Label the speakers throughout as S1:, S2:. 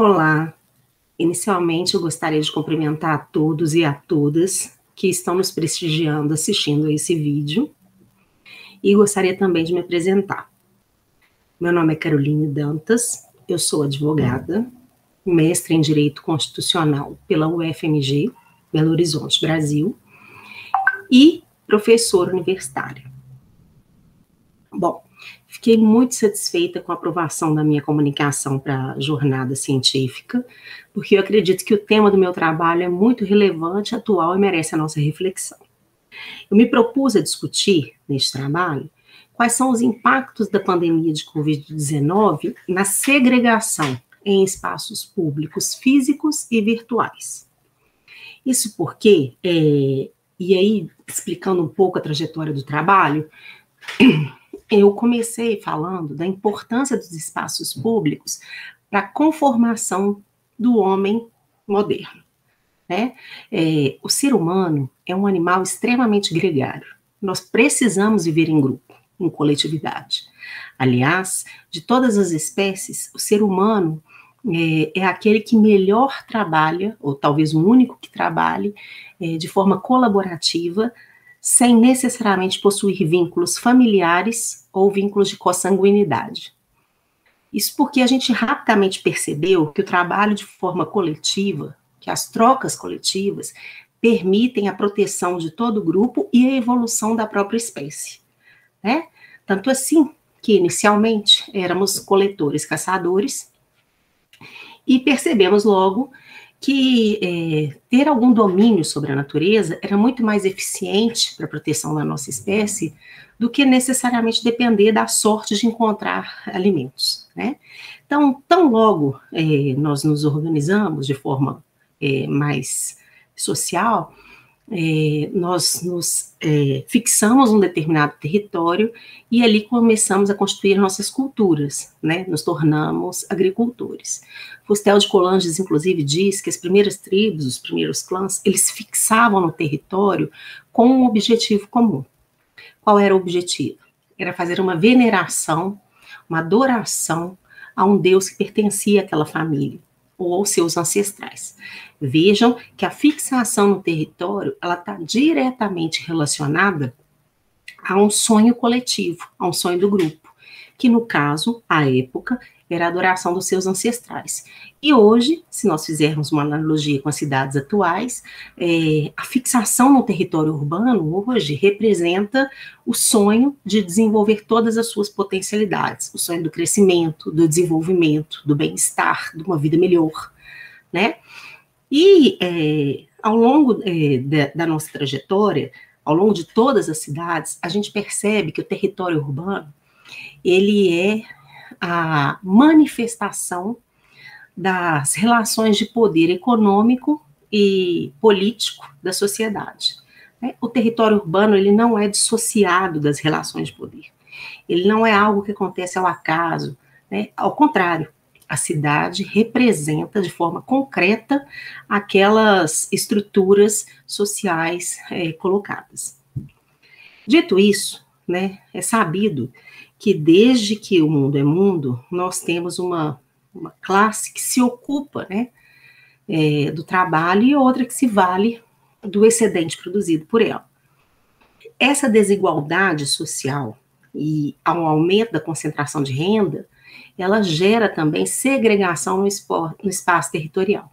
S1: Olá, inicialmente eu gostaria de cumprimentar a todos e a todas que estão nos prestigiando assistindo a esse vídeo e gostaria também de me apresentar. Meu nome é Caroline Dantas, eu sou advogada, mestre em Direito Constitucional pela UFMG, Belo Horizonte, Brasil, e professora universitária. Bom, fiquei muito satisfeita com a aprovação da minha comunicação para a jornada científica, porque eu acredito que o tema do meu trabalho é muito relevante, atual e merece a nossa reflexão. Eu me propus a discutir, neste trabalho, quais são os impactos da pandemia de Covid-19 na segregação em espaços públicos físicos e virtuais. Isso porque, e aí explicando um pouco a trajetória do trabalho, eu comecei falando da importância dos espaços públicos para a conformação do homem moderno. Né? O ser humano é um animal extremamente gregário. Nós precisamos viver em grupo, em coletividade. Aliás, de todas as espécies, o ser humano é aquele que melhor trabalha, ou talvez o único que trabalhe de forma colaborativa, sem necessariamente possuir vínculos familiares ou vínculos de consanguinidade. Isso porque a gente rapidamente percebeu que o trabalho de forma coletiva, que as trocas coletivas, permitem a proteção de todo o grupo e a evolução da própria espécie. Né? Tanto assim que, inicialmente, éramos coletores-caçadores e percebemos logo que ter algum domínio sobre a natureza era muito mais eficiente para a proteção da nossa espécie do que necessariamente depender da sorte de encontrar alimentos. Né? Então, tão logo nós nos organizamos de forma mais social, nós nos fixamos num determinado território e ali começamos a construir nossas culturas, né? Nos tornamos agricultores. Fustel de Coulanges, inclusive, diz que as primeiras tribos, os primeiros clãs, eles fixavam no território com um objetivo comum. Qual era o objetivo? Era fazer uma veneração, uma adoração a um Deus que pertencia àquela família ou aos seus ancestrais. Vejam que a fixação no território, ela está diretamente relacionada a um sonho coletivo, a um sonho do grupo, que no caso, à época, era a adoração dos seus ancestrais. E hoje, se nós fizermos uma analogia com as cidades atuais, a fixação no território urbano hoje representa o sonho de desenvolver todas as suas potencialidades, o sonho do crescimento, do desenvolvimento, do bem-estar, de uma vida melhor, né? E ao longo da nossa trajetória, ao longo de todas as cidades, a gente percebe que o território urbano, ele é a manifestação das relações de poder econômico e político da sociedade. O território urbano, ele não é dissociado das relações de poder. Ele não é algo que acontece ao acaso, né? Ao contrário, a cidade representa de forma concreta aquelas estruturas sociais colocadas. Dito isso, né, é sabido que desde que o mundo é mundo, nós temos uma classe que se ocupa, né, do trabalho e outra que se vale do excedente produzido por ela. Essa desigualdade social e ao aumento da concentração de renda, ela gera também segregação no espaço territorial.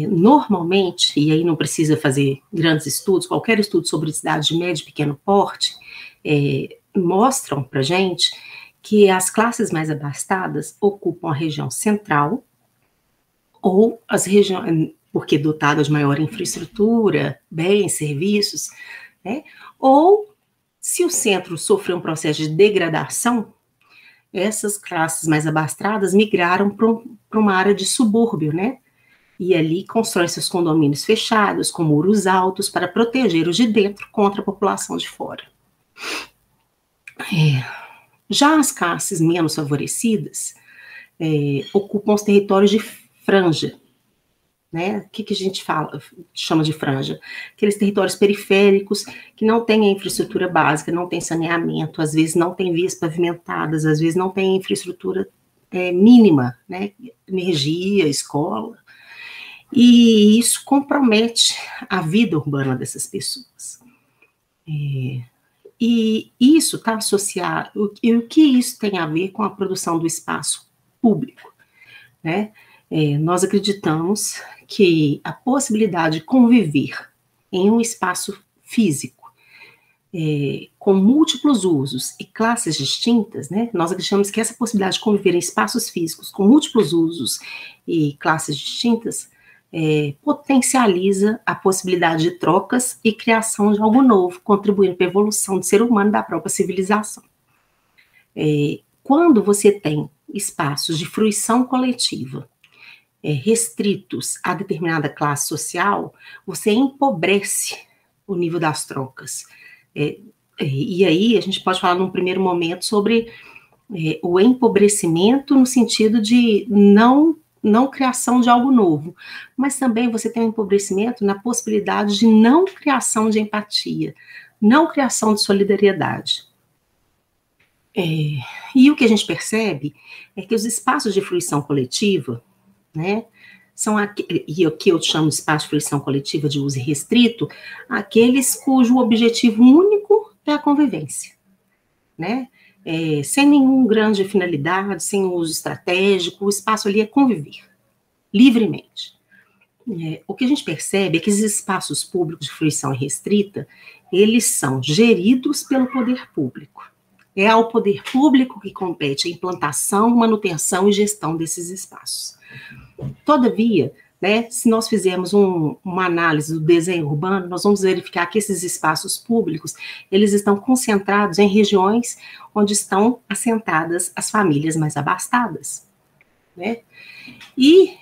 S1: Normalmente, e aí não precisa fazer grandes estudos, qualquer estudo sobre cidades de médio e pequeno porte, mostram para a gente que as classes mais abastadas ocupam a região central ou as regiões, porque dotadas de maior infraestrutura, bens, serviços, né? Ou se o centro sofreu um processo de degradação, essas classes mais abastadas migraram para uma área de subúrbio, né? E ali constroem seus condomínios fechados, com muros altos, para proteger os de dentro contra a população de fora. Já as classes menos favorecidas ocupam os territórios de franja. Né? O que a gente chama de franja? Aqueles territórios periféricos que não têm a infraestrutura básica, não tem saneamento, às vezes não tem vias pavimentadas, às vezes não tem infraestrutura mínima, né? Energia, escola, e isso compromete a vida urbana dessas pessoas. E isso está associado, e o que isso tem a ver com a produção do espaço público, né? Nós acreditamos que a possibilidade de conviver em um espaço físico, com múltiplos usos e classes distintas, né? Nós acreditamos que essa possibilidade de conviver em espaços físicos com múltiplos usos e classes distintas potencializa a possibilidade de trocas e criação de algo novo, contribuindo para a evolução do ser humano e da própria civilização. Quando você tem espaços de fruição coletiva restritos a determinada classe social, você empobrece o nível das trocas. E aí a gente pode falar num primeiro momento sobre o empobrecimento no sentido de não criação de algo novo, mas também você tem um empobrecimento na possibilidade de não criação de empatia, não criação de solidariedade. E o que a gente percebe é que os espaços de fruição coletiva, né, são e o que eu chamo de espaço de fruição coletiva de uso restrito, aqueles cujo objetivo único é a convivência, né? Sem nenhuma grande finalidade, sem uso estratégico, o espaço ali é conviver, livremente. O que a gente percebe é que esses espaços públicos de fruição restrita, eles são geridos pelo poder público. É ao poder público que compete a implantação, manutenção e gestão desses espaços. Todavia, né, se nós fizermos uma análise do desenho urbano, nós vamos verificar que esses espaços públicos, eles estão concentrados em regiões onde estão assentadas as famílias mais abastadas, né? E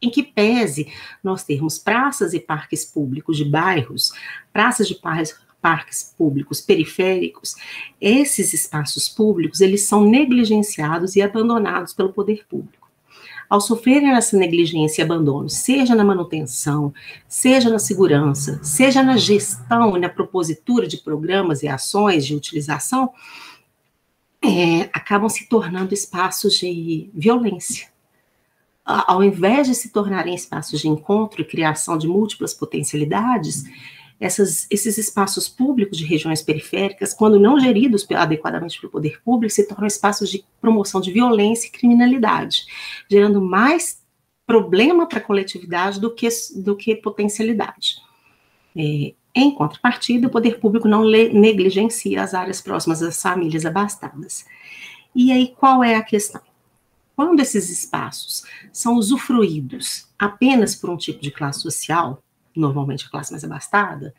S1: em que pese nós termos praças e parques públicos de bairros, praças de parques públicos periféricos, esses espaços públicos, eles são negligenciados e abandonados pelo poder público. Ao sofrerem essa negligência e abandono, seja na manutenção, seja na segurança, seja na gestão e na propositura de programas e ações de utilização, acabam se tornando espaços de violência. Ao invés de se tornarem espaços de encontro e criação de múltiplas potencialidades, esses espaços públicos de regiões periféricas, quando não geridos adequadamente pelo poder público, se tornam espaços de promoção de violência e criminalidade, gerando mais problema para a coletividade do que potencialidade. Em contrapartida, o poder público não negligencia as áreas próximas às famílias abastadas. E aí, qual é a questão? Quando esses espaços são usufruídos apenas por um tipo de classe social, normalmente a classe mais abastada,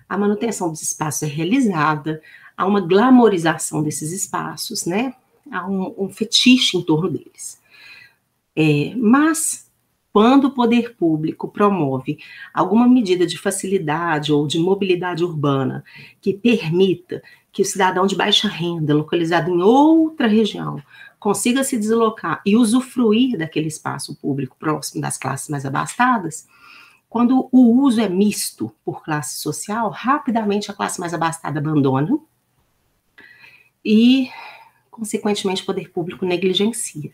S1: a manutenção dos espaços é realizada, há uma glamorização desses espaços, né? Há um fetiche em torno deles. Mas, quando o poder público promove alguma medida de facilidade ou de mobilidade urbana que permita que o cidadão de baixa renda, localizado em outra região, consiga se deslocar e usufruir daquele espaço público próximo das classes mais abastadas, quando o uso é misto por classe social, rapidamente a classe mais abastada abandona e, consequentemente, o poder público negligencia,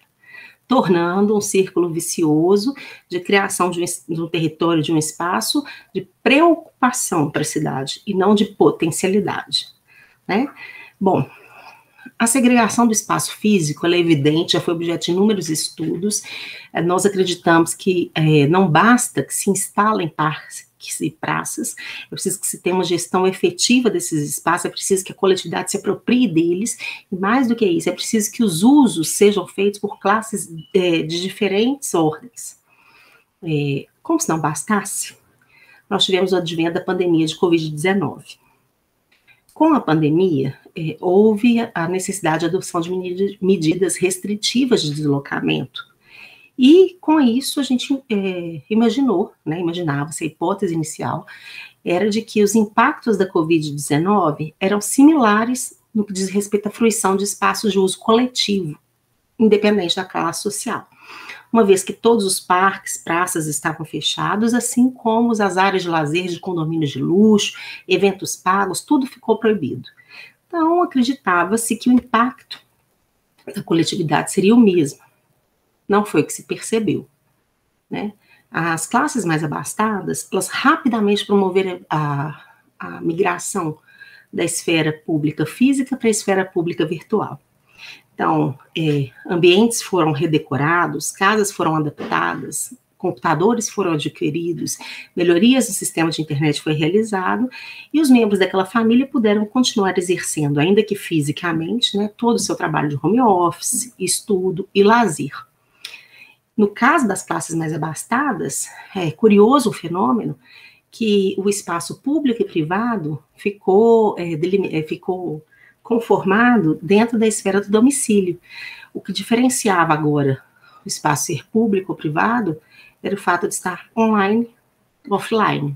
S1: tornando um círculo vicioso de criação de um território, de um espaço de preocupação para a cidade e não de potencialidade, né? Bom, a segregação do espaço físico, ela é evidente, já foi objeto de inúmeros estudos. Nós acreditamos que não basta que se instalem parques e praças, é preciso que se tenha uma gestão efetiva desses espaços, é preciso que a coletividade se aproprie deles, e mais do que isso, é preciso que os usos sejam feitos por classes de diferentes ordens. Como se não bastasse, nós tivemos o advento da pandemia de Covid-19. Com a pandemia, houve a necessidade de adoção de medidas restritivas de deslocamento. E, com isso, a gente imaginava, essa hipótese inicial, era de que os impactos da Covid-19 eram similares no que diz respeito à fruição de espaços de uso coletivo, independente da classe social. Uma vez que todos os parques, praças estavam fechados, assim como as áreas de lazer de condomínios de luxo, eventos pagos, tudo ficou proibido. Então, acreditava-se que o impacto da coletividade seria o mesmo. Não foi o que se percebeu, né? As classes mais abastadas, elas rapidamente promoveram a migração da esfera pública física para a esfera pública virtual. Então, ambientes foram redecorados, casas foram adaptadas, computadores foram adquiridos, melhorias no sistema de internet foi realizado, e os membros daquela família puderam continuar exercendo, ainda que fisicamente, né, todo o seu trabalho de home office, estudo e lazer. No caso das classes mais abastadas, é curioso o fenômeno que o espaço público e privado ficou conformado dentro da esfera do domicílio. O que diferenciava agora o espaço ser público ou privado era o fato de estar online, offline.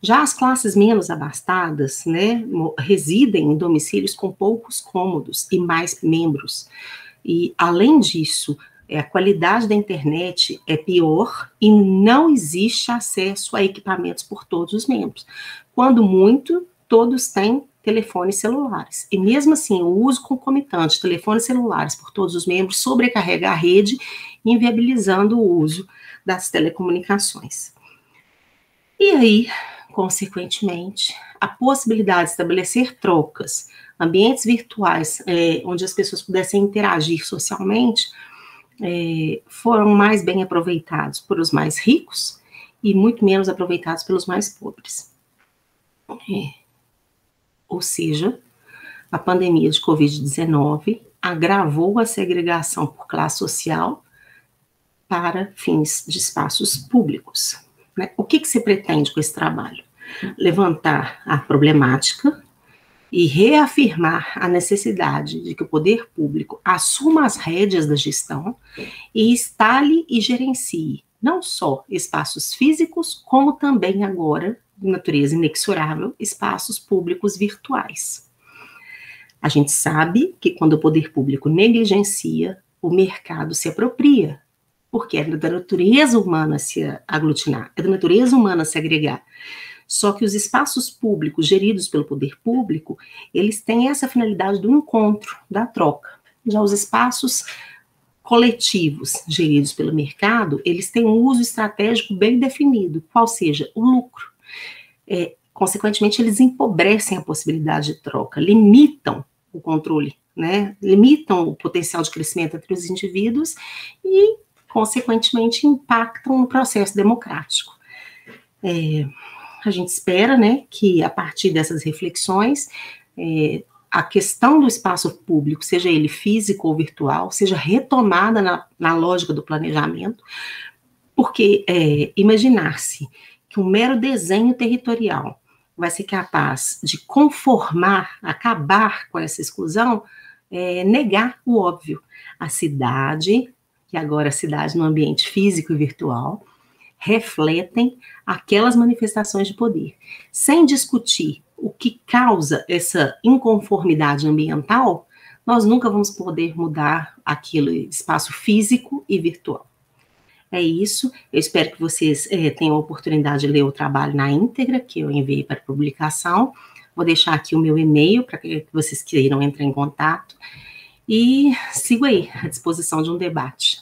S1: Já as classes menos abastadas, né, residem em domicílios com poucos cômodos e mais membros. E, além disso, a qualidade da internet é pior e não existe acesso a equipamentos por todos os membros. Quando muito, todos têm telefones celulares. E mesmo assim, o uso concomitante de telefones celulares por todos os membros sobrecarrega a rede, inviabilizando o uso das telecomunicações. E aí, consequentemente, a possibilidade de estabelecer trocas, ambientes virtuais, onde as pessoas pudessem interagir socialmente, foram mais bem aproveitados por os mais ricos e muito menos aproveitados pelos mais pobres. Ou seja, a pandemia de Covid-19 agravou a segregação por classe social para fins de espaços públicos. Né? O que se pretende com esse trabalho? Levantar a problemática e reafirmar a necessidade de que o poder público assuma as rédeas da gestão e instale e gerencie não só espaços físicos, como também agora, de natureza inexorável, espaços públicos virtuais. A gente sabe que quando o poder público negligencia, o mercado se apropria, porque é da natureza humana se aglutinar, é da natureza humana se agregar. Só que os espaços públicos geridos pelo poder público, eles têm essa finalidade do encontro, da troca. Já os espaços coletivos geridos pelo mercado, eles têm um uso estratégico bem definido, qual seja o lucro. Consequentemente, eles empobrecem a possibilidade de troca, limitam o controle, né? Limitam o potencial de crescimento entre os indivíduos e, consequentemente, impactam no processo democrático. A gente espera, né, que a partir dessas reflexões, a questão do espaço público, seja ele físico ou virtual, seja retomada na lógica do planejamento, porque imaginar-se que um mero desenho territorial vai ser capaz de conformar, acabar com essa exclusão, negar o óbvio. A cidade, e agora a cidade no ambiente físico e virtual, refletem aquelas manifestações de poder. Sem discutir o que causa essa inconformidade ambiental, nós nunca vamos poder mudar aquele espaço físico e virtual. É isso, eu espero que vocês tenham a oportunidade de ler o trabalho na íntegra, que eu enviei para publicação. Vou deixar aqui o meu e-mail para que vocês queiram entrar em contato. E sigo aí, à disposição de um debate,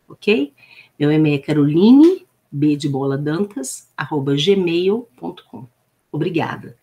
S1: ok? Meu e-mail é caroline, bdeboladantas@gmail.com. Obrigada.